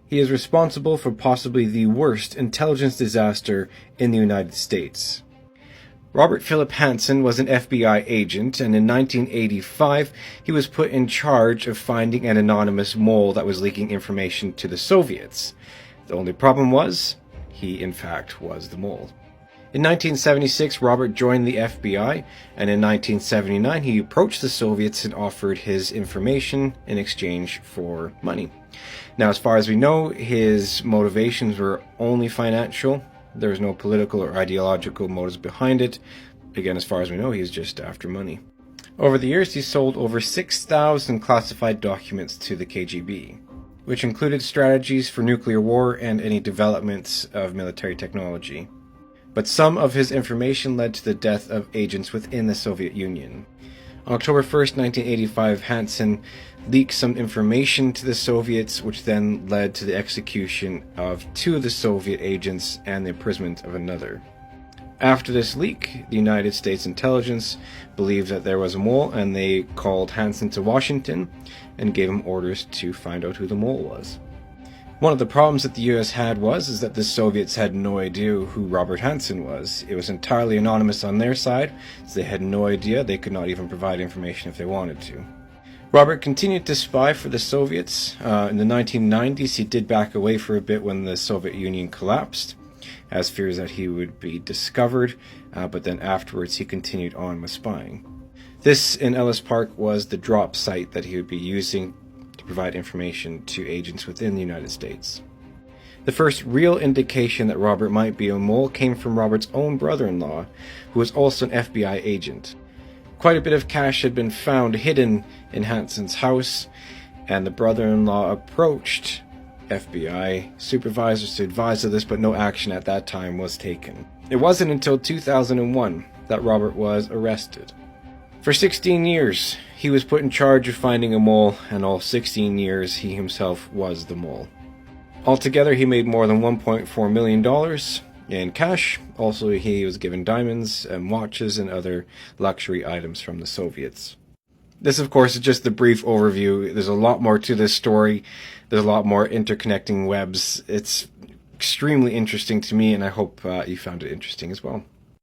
He is responsible for possibly the worst intelligence disaster in the United States. Robert Philip Hanssen was an FBI agent, and in 1985 he was put in charge of finding an anonymous mole that was leaking information to the Soviets. The only problem was, he in fact was the mole. In 1976, Robert joined the FBI, and in 1979 he approached the Soviets and offered his information in exchange for money. Now, as far as we know, his motivations were only financial. There was no political or ideological motives behind it. Again, as far as we know, he was just after money. Over the years, he sold over 6,000 classified documents to the KGB, which included strategies for nuclear war and any developments of military technology. But some of his information led to the death of agents within the Soviet Union. On October 1st, 1985, Hanssen leaked some information to the Soviets, which then led to the execution of 2 of the Soviet agents and the imprisonment of another. After this leak, the United States intelligence believed that there was a mole, and they called Hanssen to Washington and gave him orders to find out who the mole was. One of the problems that the US had was that the Soviets had no idea who Robert Hanssen was. It was entirely anonymous on their side, so they had no idea. They could not even provide information if they wanted to. Robert continued to spy for the Soviets. In the 1990s, he did back away for a bit when the Soviet Union collapsed, as fears that he would be discovered, but then afterwards he continued on with spying. This in Ellis Park was the drop site that he would be using to provide information to agents within the United States. The first real indication that Robert might be a mole came from Robert's own brother-in-law, who was also an FBI agent. Quite a bit of cash had been found hidden in Hanssen's house, and the brother-in-law approached FBI supervisors to advise of this, but no action at that time was taken. It wasn't until 2001 that Robert was arrested. For 16 years, he was put in charge of finding a mole, and all 16 years he himself was the mole. Altogether, he made more than $1.4 million in cash. Also, he was given diamonds and watches and other luxury items from the Soviets. This, of course, is just the brief overview. There's a lot more to this story. There's a lot more interconnecting webs. It's extremely interesting to me, and I hope you found it interesting as well.